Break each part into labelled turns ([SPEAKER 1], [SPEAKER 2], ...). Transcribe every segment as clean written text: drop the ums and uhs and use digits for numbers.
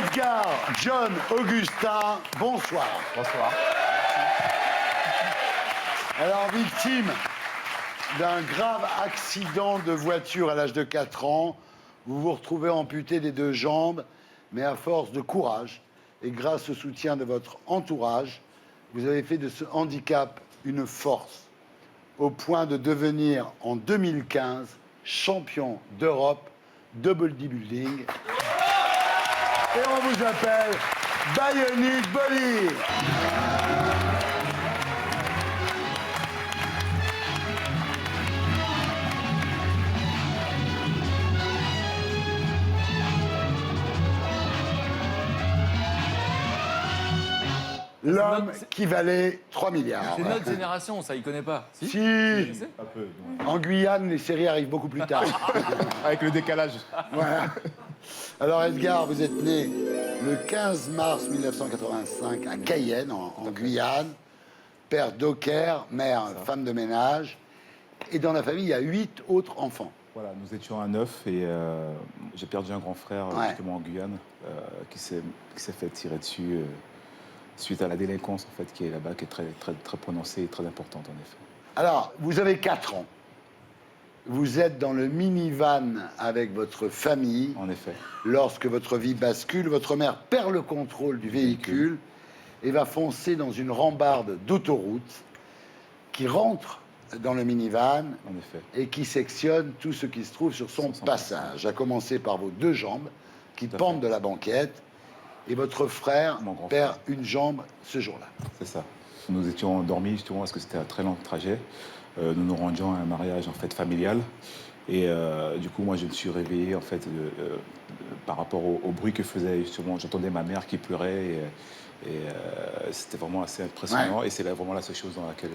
[SPEAKER 1] Edgar John Augustin, bonsoir.
[SPEAKER 2] Bonsoir.
[SPEAKER 1] Alors, victime d'un grave accident de voiture à l'âge de 4 ans, vous vous retrouvez amputé des 2 jambes, mais à force de courage et grâce au soutien de votre entourage, vous avez fait de ce handicap une force, au point de devenir en 2015 champion d'Europe de bodybuilding. Et on vous appelle Bionic Boli. L'homme qui valait 3 milliards.
[SPEAKER 3] C'est notre génération, ça, il connaît pas.
[SPEAKER 1] Si.
[SPEAKER 2] Un peu.
[SPEAKER 1] En Guyane, les séries arrivent beaucoup plus tard.
[SPEAKER 2] Avec le décalage.
[SPEAKER 1] Voilà. Alors Edgar, vous êtes né le 15 mars 1985 à Cayenne, en Guyane. Père docker, mère femme de ménage. Et dans la famille, il y a 8 autres enfants.
[SPEAKER 2] Voilà, nous étions à 9 et j'ai perdu un grand frère justement en Guyane qui s'est fait tirer dessus suite à la délinquance en fait qui est là-bas, qui est très prononcée et très importante en effet.
[SPEAKER 1] Alors, vous avez 4 ans. Vous êtes dans le minivan avec votre famille.
[SPEAKER 2] En effet.
[SPEAKER 1] Lorsque votre vie bascule, votre mère perd le contrôle du véhicule et va foncer dans une rambarde d'autoroute qui rentre dans le minivan
[SPEAKER 2] En effet.
[SPEAKER 1] et qui sectionne tout ce qui se trouve sur son passage, à commencer par vos 2 jambes qui pendent de la banquette, et votre frère perd une jambe ce jour-là.
[SPEAKER 2] C'est ça. Nous étions endormis justement parce que c'était un très long trajet. Nous nous rendions à un mariage en fait familial. Et du coup, moi, je me suis réveillé en fait par rapport au bruit que faisait justement. J'entendais ma mère qui pleurait et c'était vraiment assez impressionnant. Ouais. Et c'est vraiment la seule chose dans laquelle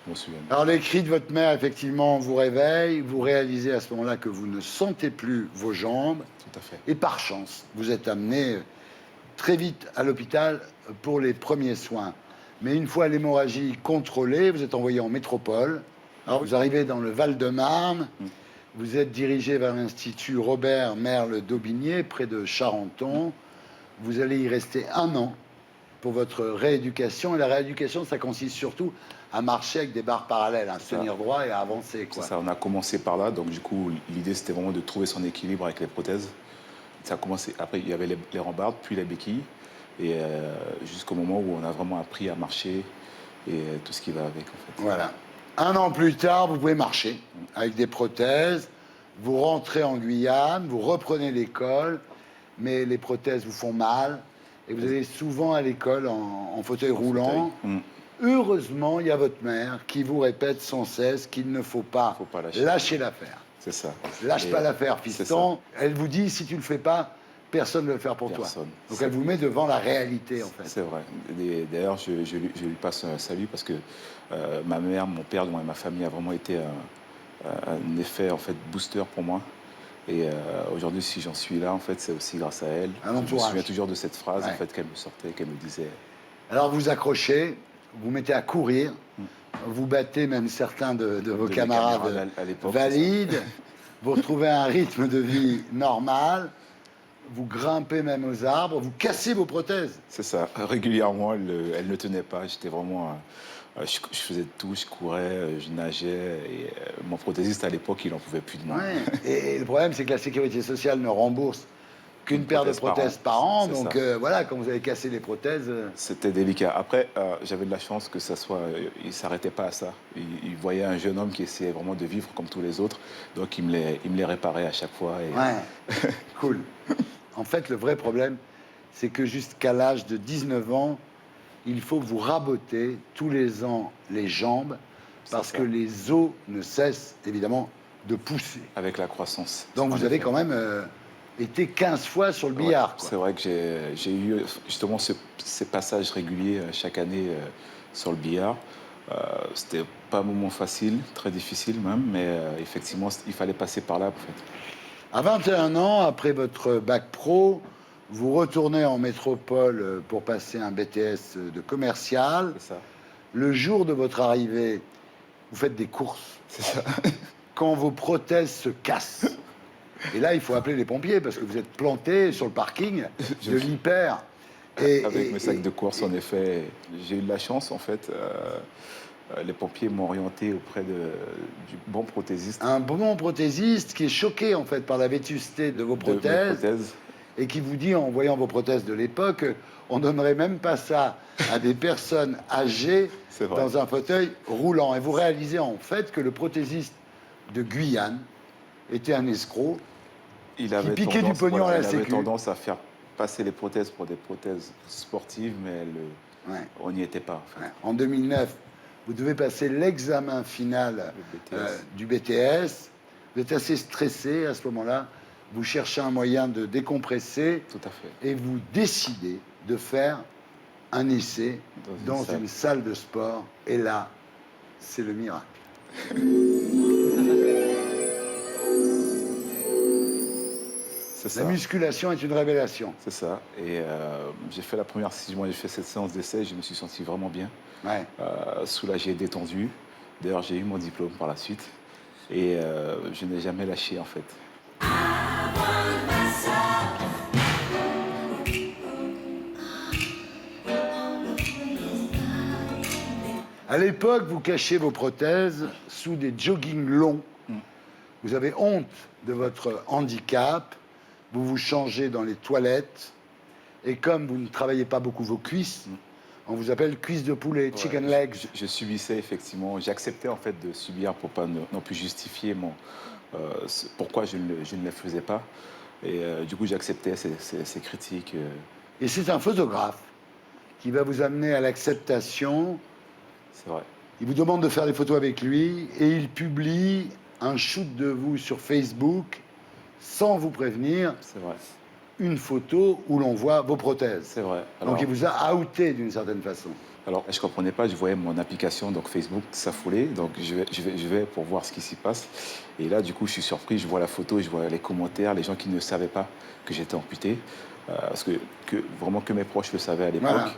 [SPEAKER 2] je me souviens.
[SPEAKER 1] Alors, les cris de votre mère, effectivement, vous réveillent. Vous réalisez à ce moment-là que vous ne sentez plus vos jambes.
[SPEAKER 2] Tout à fait.
[SPEAKER 1] Et par chance, vous êtes amené très vite à l'hôpital pour les premiers soins. Mais une fois l'hémorragie contrôlée, vous êtes envoyé en métropole. Alors, vous arrivez dans le Val-de-Marne. Vous êtes dirigé vers l'Institut Robert Merle-d'Aubigné, près de Charenton. Vous allez y rester 1 an pour votre rééducation. Et la rééducation, ça consiste surtout à marcher avec des barres parallèles, à se tenir droit et à avancer.
[SPEAKER 2] C'est ça, on a commencé par là. Donc, du coup, l'idée, c'était vraiment de trouver son équilibre avec les prothèses. Ça a commencé, après, il y avait les rambardes, puis les béquilles. Et jusqu'au moment où on a vraiment appris à marcher et tout ce qui va avec, en fait.
[SPEAKER 1] Voilà. 1 an plus tard, vous pouvez marcher avec des prothèses. Vous rentrez en Guyane, vous reprenez l'école, mais les prothèses vous font mal. Et vous allez souvent à l'école en fauteuil roulant. Heureusement, il y a votre mère qui vous répète sans cesse qu'il ne faut pas lâcher l'affaire.
[SPEAKER 2] C'est ça.
[SPEAKER 1] Lâche pas l'affaire, fiston. Elle vous dit, si tu le fais pas, personne ne va le faire pour toi. Donc elle vous met devant la réalité, en fait.
[SPEAKER 2] C'est vrai. D'ailleurs, je lui passe un salut parce que ma mère, mon père, et ma famille a vraiment été un effet en fait booster pour moi. Et aujourd'hui, si j'en suis là, en fait, c'est aussi grâce à elle. Je me souviens toujours de cette phrase en fait qu'elle me sortait, qu'elle me disait.
[SPEAKER 1] Alors vous accrochez, vous mettez à courir. Vous battez même certains de vos camarades valides. Vous retrouvez un rythme de vie normal. Vous grimpez même aux arbres. Vous cassez vos prothèses.
[SPEAKER 2] C'est ça. Régulièrement, elle ne tenait pas. J'étais vraiment... je faisais tout. Je courais, je nageais. Et mon prothésiste, à l'époque, il n'en pouvait plus de moi.
[SPEAKER 1] Ouais. Et le problème, c'est que la sécurité sociale ne rembourse qu'une paire de prothèses par an. Donc voilà, quand vous avez cassé les prothèses...
[SPEAKER 2] C'était délicat. Après, j'avais de la chance que ça soit... Il ne s'arrêtait pas à ça. Il voyait un jeune homme qui essayait vraiment de vivre comme tous les autres. Donc, il me les réparait à chaque fois. Et...
[SPEAKER 1] Ouais, cool. En fait, le vrai problème, c'est que jusqu'à l'âge de 19 ans, il faut vous raboter tous les ans les jambes parce que les os ne cessent, évidemment, de pousser.
[SPEAKER 2] Avec la croissance.
[SPEAKER 1] Donc, vous avez quand même... été 15 fois sur le billard.
[SPEAKER 2] Ouais, c'est vrai que j'ai eu justement ces passages réguliers chaque année sur le billard. C'était pas un moment facile, très difficile même, mais effectivement, il fallait passer par là. En fait.
[SPEAKER 1] À 21 ans, après votre bac pro, vous retournez en métropole pour passer un BTS de commercial.
[SPEAKER 2] C'est ça.
[SPEAKER 1] Le jour de votre arrivée, vous faites des courses.
[SPEAKER 2] C'est ça.
[SPEAKER 1] Quand vos prothèses se cassent, Et là, il faut appeler les pompiers parce que vous êtes planté sur le parking de l'Hyper.
[SPEAKER 2] Avec mes sacs de course, en effet, j'ai eu de la chance, en fait. Les pompiers m'ont orienté auprès du bon prothésiste.
[SPEAKER 1] Un bon prothésiste qui est choqué, en fait, par la vétusté de vos
[SPEAKER 2] de mes
[SPEAKER 1] prothèses. Et qui vous dit, en voyant vos prothèses de l'époque, on donnerait même pas ça à des personnes âgées
[SPEAKER 2] C'est vrai.
[SPEAKER 1] dans un fauteuil roulant. Et vous réalisez en fait que le prothésiste de Guyane était un escroc
[SPEAKER 2] Il avait
[SPEAKER 1] piquait du pognon à la
[SPEAKER 2] il avait
[SPEAKER 1] sécu.
[SPEAKER 2] tendance à faire passer les prothèses pour des prothèses sportives, mais
[SPEAKER 1] Ouais.
[SPEAKER 2] on n'y était pas. En fait.
[SPEAKER 1] Ouais. En 2009, vous devez passer l'examen final
[SPEAKER 2] Le BTS.
[SPEAKER 1] du BTS. Vous êtes assez stressé à ce moment-là. Vous cherchez un moyen de décompresser
[SPEAKER 2] Tout à fait.
[SPEAKER 1] et vous décidez de faire un essai
[SPEAKER 2] Dans
[SPEAKER 1] dans
[SPEAKER 2] une
[SPEAKER 1] une salle de sport. Et là, c'est le miracle.
[SPEAKER 2] C'est
[SPEAKER 1] La
[SPEAKER 2] ça.
[SPEAKER 1] musculation est une révélation.
[SPEAKER 2] C'est ça. Et j'ai fait la première session, j'ai fait cette séance d'essai, je me suis senti vraiment bien,
[SPEAKER 1] Ouais.
[SPEAKER 2] soulagé, détendu. D'ailleurs, j'ai eu mon diplôme par la suite. Et je n'ai jamais lâché, en fait.
[SPEAKER 1] À l'époque, vous cachez vos prothèses sous des joggings longs. Vous avez honte de votre handicap. Vous vous changez dans les toilettes. Et comme vous ne travaillez pas beaucoup vos cuisses, on vous appelle cuisses de poulet,
[SPEAKER 2] Ouais,
[SPEAKER 1] chicken legs.
[SPEAKER 2] je subissais, effectivement. J'acceptais, en fait, de subir pour pas non plus justifier pourquoi je ne les faisais pas. Et du coup, j'acceptais ces critiques.
[SPEAKER 1] Et c'est un photographe qui va vous amener à l'acceptation.
[SPEAKER 2] C'est vrai.
[SPEAKER 1] Il vous demande de faire des photos avec lui et il publie un shoot de vous sur Facebook sans vous prévenir,
[SPEAKER 2] C'est vrai.
[SPEAKER 1] une photo où l'on voit vos prothèses.
[SPEAKER 2] C'est vrai.
[SPEAKER 1] Donc il vous a outé d'une certaine façon.
[SPEAKER 2] Alors, je ne comprenais pas, je voyais mon application, donc Facebook, s'affoler. Donc, je vais pour voir ce qui s'y passe. Et là, du coup, je suis surpris, je vois la photo, je vois les commentaires, les gens qui ne savaient pas que j'étais amputé. Parce vraiment que mes proches le savaient à l'époque.
[SPEAKER 1] Voilà.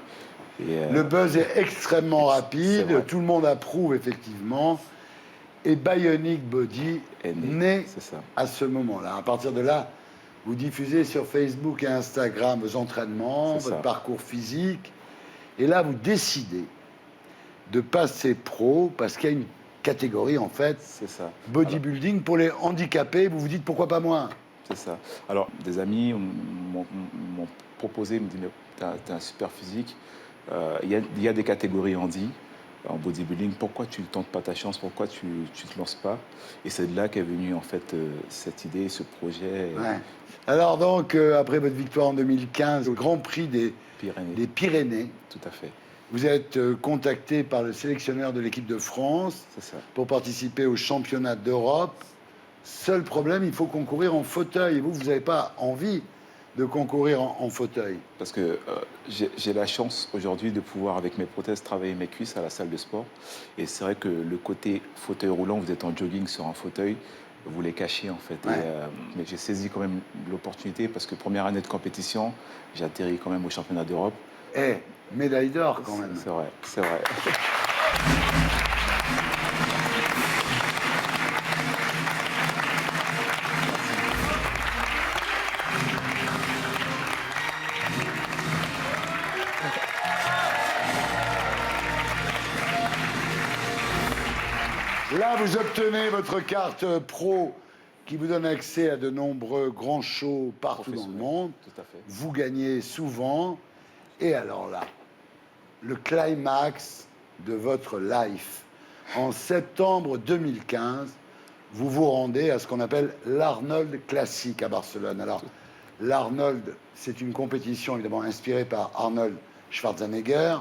[SPEAKER 2] Et,
[SPEAKER 1] Le buzz est extrêmement
[SPEAKER 2] C'est
[SPEAKER 1] rapide,
[SPEAKER 2] vrai.
[SPEAKER 1] tout le monde approuve effectivement. Et Bionic Body
[SPEAKER 2] Est né,
[SPEAKER 1] naît
[SPEAKER 2] c'est ça.
[SPEAKER 1] à ce moment-là. À partir de là, vous diffusez sur Facebook et Instagram vos entraînements,
[SPEAKER 2] C'est
[SPEAKER 1] votre
[SPEAKER 2] ça.
[SPEAKER 1] parcours physique. Et là, vous décidez de passer pro parce qu'il y a une catégorie, en fait,
[SPEAKER 2] C'est ça.
[SPEAKER 1] bodybuilding pour les handicapés. Vous vous dites pourquoi pas moi?
[SPEAKER 2] C'est ça. Alors, des amis m'ont proposé, me disent, mais t'as un super physique. Il y a des catégories handi en bodybuilding. Pourquoi tu ne tentes pas ta chance? Pourquoi tu ne te lances pas? Et c'est de là qu'est venue, en fait, cette idée, ce projet.
[SPEAKER 1] Ouais. Alors donc, après votre victoire en 2015 au Grand Prix des
[SPEAKER 2] Pyrénées.
[SPEAKER 1] Pyrénées,
[SPEAKER 2] Tout à fait.
[SPEAKER 1] vous êtes contacté par le sélectionneur de l'équipe de France
[SPEAKER 2] C'est ça.
[SPEAKER 1] pour participer au championnat d'Europe. Seul problème, il faut concourir en fauteuil. Et vous n'avez pas envie de concourir en fauteuil.
[SPEAKER 2] Parce que j'ai la chance aujourd'hui de pouvoir, avec mes prothèses, travailler mes cuisses à la salle de sport. Et c'est vrai que le côté fauteuil roulant, vous êtes en jogging sur un fauteuil, vous les cachez en fait.
[SPEAKER 1] Ouais.
[SPEAKER 2] Mais j'ai saisi quand même l'opportunité parce que première année de compétition, j'ai atterri quand même au championnat d'Europe.
[SPEAKER 1] Eh, médaille d'or quand même.
[SPEAKER 2] C'est vrai, c'est vrai.
[SPEAKER 1] Là, vous obtenez votre carte pro qui vous donne accès à de nombreux grands shows partout dans le monde.
[SPEAKER 2] Tout à fait.
[SPEAKER 1] Vous gagnez souvent. Et alors là, le climax de votre life. En septembre 2015, vous vous rendez à ce qu'on appelle l'Arnold Classic à Barcelone. Alors, l'Arnold, c'est une compétition évidemment inspirée par Arnold Schwarzenegger.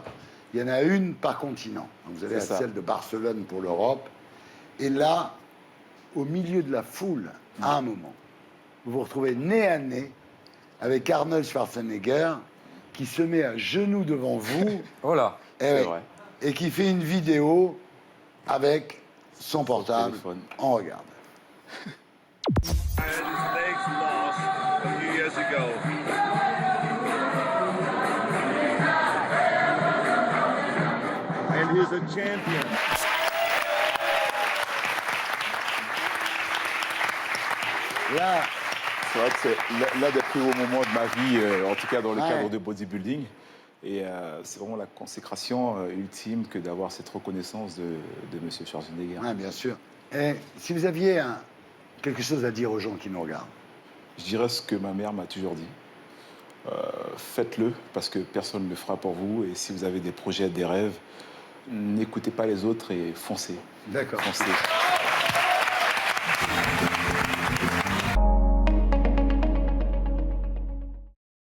[SPEAKER 1] Il y en a une par continent. Donc, vous avez
[SPEAKER 2] C'est ça.
[SPEAKER 1] celle de Barcelone pour l'Europe. Et là, au milieu de la foule, à un moment, vous vous retrouvez nez à nez avec Arnold Schwarzenegger qui se met à genoux devant vous
[SPEAKER 3] Oh là.
[SPEAKER 1] eh oui,
[SPEAKER 2] vrai.
[SPEAKER 1] et qui fait une vidéo avec son portable.
[SPEAKER 2] téléphone.
[SPEAKER 1] On regarde.
[SPEAKER 4] And his legs lost a few years ago. And he's a champion.
[SPEAKER 1] Là,
[SPEAKER 2] C'est vrai que c'est l'un des plus hauts moments de ma vie, en tout cas dans le
[SPEAKER 1] Ouais.
[SPEAKER 2] cadre de bodybuilding. Et c'est vraiment la consécration ultime que d'avoir cette reconnaissance de M. Schwarzenegger.
[SPEAKER 1] Ouais, bien sûr. Et si vous aviez quelque chose à dire aux gens qui nous regardent,
[SPEAKER 2] Je dirais ce que ma mère m'a toujours dit. Faites-le parce que personne ne le fera pour vous. Et si vous avez des projets, des rêves, n'écoutez pas les autres et foncez.
[SPEAKER 1] d'accord.
[SPEAKER 2] Foncez.